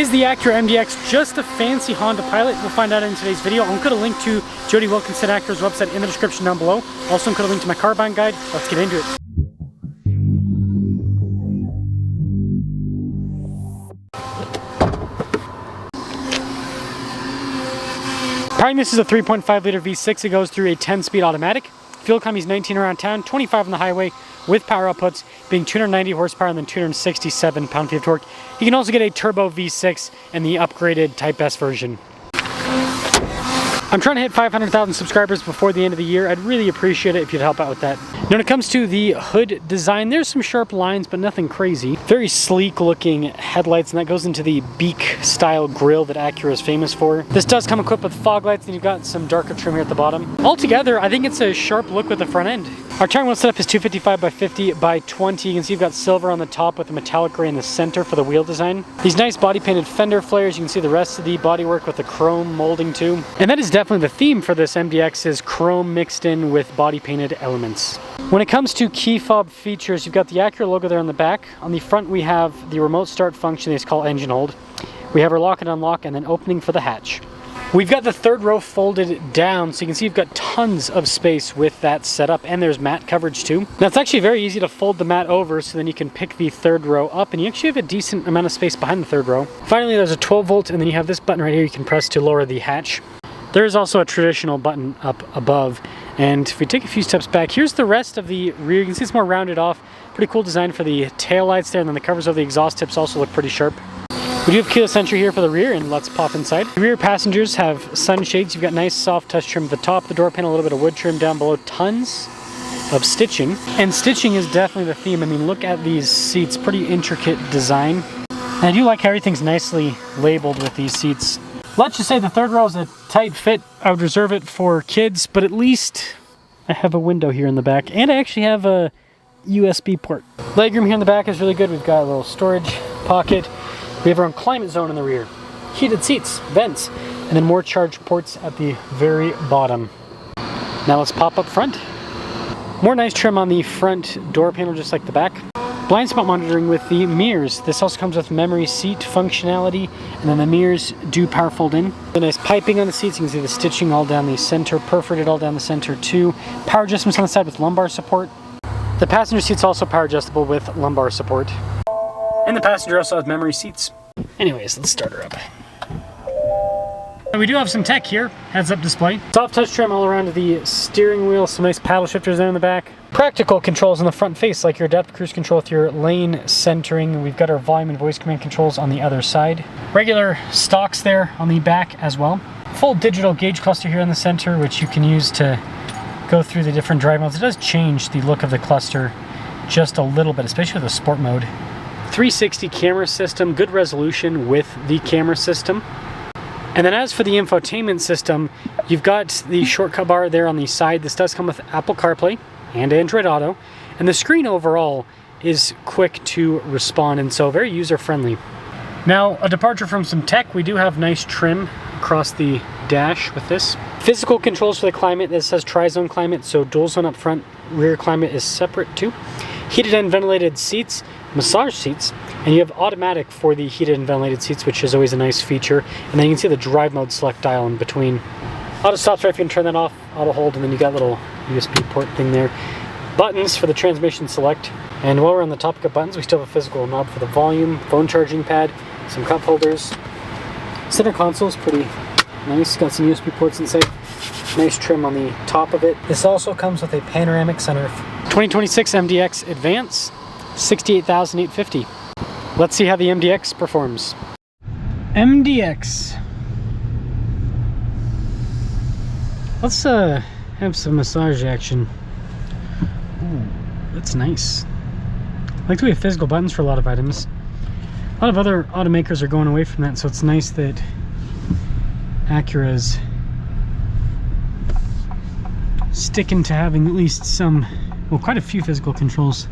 Is the Acura MDX just a fancy Honda Pilot? We'll find out in today's video. I'll include a link to Jody Wilkinson Acura's website in the description down below. Also include a link to my car buying guide. Let's get into it. Powering this is a 3.5 liter V6. It goes through a 10-speed automatic. Fuel economy is 19 around town, 25 on the highway, with power outputs being 290 horsepower and then 267 pound-feet of torque. You can also get a turbo V6 and the upgraded Type S version. I'm trying to hit 500,000 subscribers before the end of the year. I'd really appreciate it if you'd help out with that. Now when it comes to the hood design, there's some sharp lines, but nothing crazy. Very sleek looking headlights, and that goes into the beak style grille that Acura is famous for. This does come equipped with fog lights, and you've got some darker trim here at the bottom. Altogether, I think it's a sharp look with the front end. Our tire wheel setup is 255 by 50 by 20. You can see you've got silver on the top with a metallic gray in the center for the wheel design. These nice body painted fender flares. You can see the rest of the bodywork with the chrome molding too. And that is definitely the theme for this MDX, is chrome mixed in with body painted elements. When it comes to key fob features, you've got the Acura logo there on the back. On the front we have the remote start function they call engine hold. We have our lock and unlock and then opening for the hatch. We've got the third row folded down, so you can see you've got tons of space with that setup, and there's mat coverage too. Now it's actually very easy to fold the mat over, so then you can pick the third row up, and you actually have a decent amount of space behind the third row. Finally, there's a 12 volt, and then you have this button right here you can press to lower the hatch. There is also a traditional button up above, and if we take a few steps back, here's the rest of the rear. You can see it's more rounded off. Pretty cool design for the tail lights there, and then the covers of the exhaust tips also look pretty sharp. We do have keyless entry here for the rear, and let's pop inside. The rear passengers have sunshades. You've got nice soft touch trim at the top, the door panel, a little bit of wood trim down below, tons of stitching. And stitching is definitely the theme. I mean, look at these seats, pretty intricate design. And I do like how everything's nicely labeled with these seats. Let's just say the third row is a tight fit. I would reserve it for kids, but at least I have a window here in the back, and I actually have a USB port. Legroom here in the back is really good. We've got a little storage pocket. We have our own climate zone in the rear, heated seats, vents, and then more charge ports at the very bottom. Now let's pop up front. More nice trim on the front door panel, just like the back. Blind spot monitoring with the mirrors. This also comes with memory seat functionality, and then the mirrors do power fold in. The nice piping on the seats. You can see the stitching all down the center, perforated all down the center too. Power adjustments on the side with lumbar support. The passenger seat's also power adjustable with lumbar support. And the passenger also has memory seats. Anyways, let's start her up. We do have some tech here. Heads-up display. Soft touch trim all around the steering wheel. Some nice paddle shifters there in the back. Practical controls on the front face, like your adaptive cruise control with your lane centering. We've got our volume and voice command controls on the other side. Regular stocks there on the back as well. Full digital gauge cluster here in the center, which you can use to go through the different drive modes. It does change the look of the cluster just a little bit, especially with the sport mode. 360 camera system, good resolution with the camera system. And then as for the infotainment system, you've got the shortcut bar there on the side. This does come with Apple CarPlay and Android Auto. And the screen overall is quick to respond, and so very user-friendly. Now, a departure from some tech, we do have nice trim across the dash with this. Physical controls for the climate. This says tri-zone climate, so dual zone up front, rear climate is separate too. Heated and ventilated seats, massage seats, and you have automatic for the heated and ventilated seats, which is always a nice feature. And then you can see the drive mode select dial in between. Auto stop start, if you can turn that off, auto hold, and then you got a little USB port thing there. Buttons for the transmission select. And while we're on the topic of buttons, we still have a physical knob for the volume, phone charging pad, some cup holders. Center console is pretty nice, got some USB ports inside. Nice trim on the top of it. This also comes with a panoramic sunroof. 2026 MDX Advance, $68,850. Let's see how the MDX performs. MDX. Let's have some massage action. Ooh, that's nice. I like the way physical buttons for a lot of items. A lot of other automakers are going away from that, so it's nice that Acura's sticking to having at least some, well, quite a few physical controls.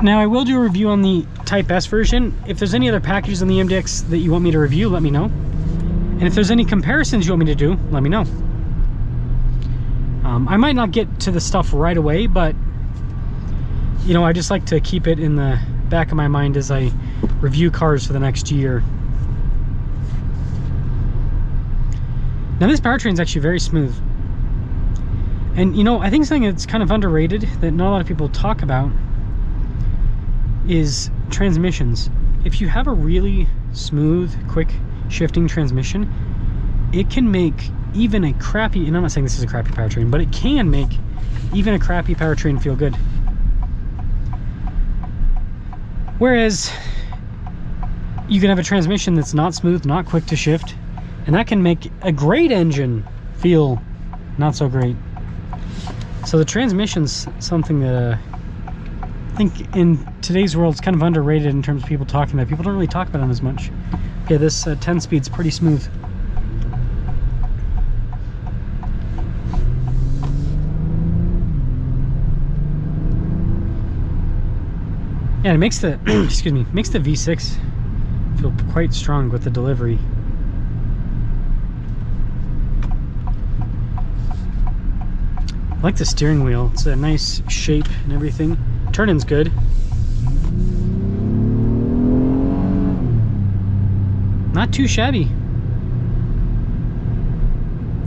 Now I will do a review on the Type S version. If there's any other packages on the MDX that you want me to review, let me know. And if there's any comparisons you want me to do, let me know. I might not get to the stuff right away, but you know, I just like to keep it in the back of my mind as I review cars for the next year. Now this powertrain is actually very smooth. And you know, I think something that's kind of underrated that not a lot of people talk about is transmissions. If you have a really smooth, quick shifting transmission, it can make even a crappy, and I'm not saying this is a crappy powertrain, but it can make even a crappy powertrain feel good. Whereas you can have a transmission that's not smooth, not quick to shift, and that can make a great engine feel not so great. So the transmission's something that I think in today's world is kind of underrated in terms of people talking about it. People don't really talk about them as much. Okay, this 10 speed's pretty smooth. Yeah, it makes the excuse me, makes the V6 feel quite strong with the delivery. I like the steering wheel. It's a nice shape and everything. Turn-in's good. Not too shabby.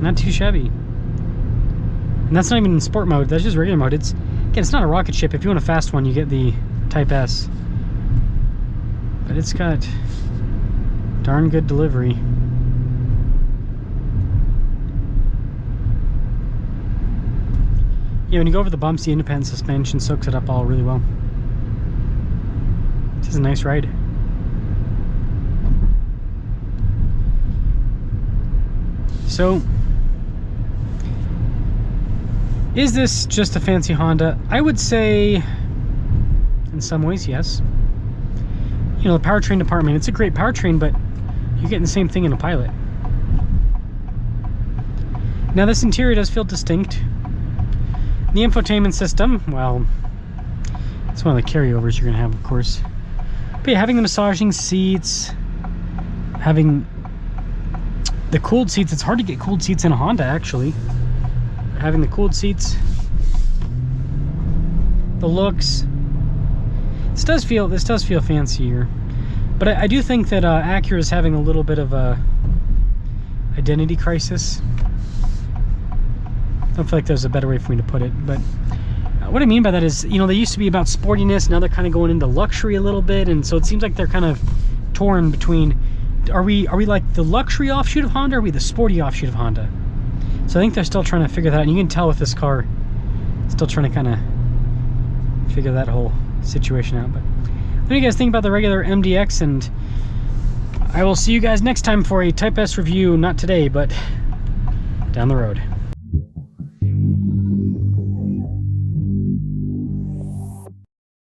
Not too shabby. And that's not even in sport mode. That's just regular mode. It's, again, it's not a rocket ship. If you want a fast one, you get the Type S. But it's got darn good delivery. Yeah, when you go over the bumps, the independent suspension soaks it up all really well. This is a nice ride. So, is this just a fancy Honda? I would say, in some ways, yes. You know, the powertrain department, it's a great powertrain, but you're getting the same thing in a Pilot. Now, this interior does feel distinct. The infotainment system, well, it's one of the carryovers you're going to have, of course. But yeah, having the massaging seats, having the cooled seats, it's hard to get cooled seats in a Honda, actually. Having the cooled seats, the looks, this does feel fancier. But I do think that Acura is having a little bit of a identity crisis. I don't feel like there's a better way for me to put it, but what I mean by that is, you know, they used to be about sportiness, now they're kind of going into luxury a little bit, and so it seems like they're kind of torn between, are we like the luxury offshoot of Honda, or are we the sporty offshoot of Honda? So I think they're still trying to figure that out, and you can tell with this car, still trying to kind of figure that whole situation out. But what do you guys think about the regular MDX? And I will see you guys next time for a Type S review, not today, but down the road.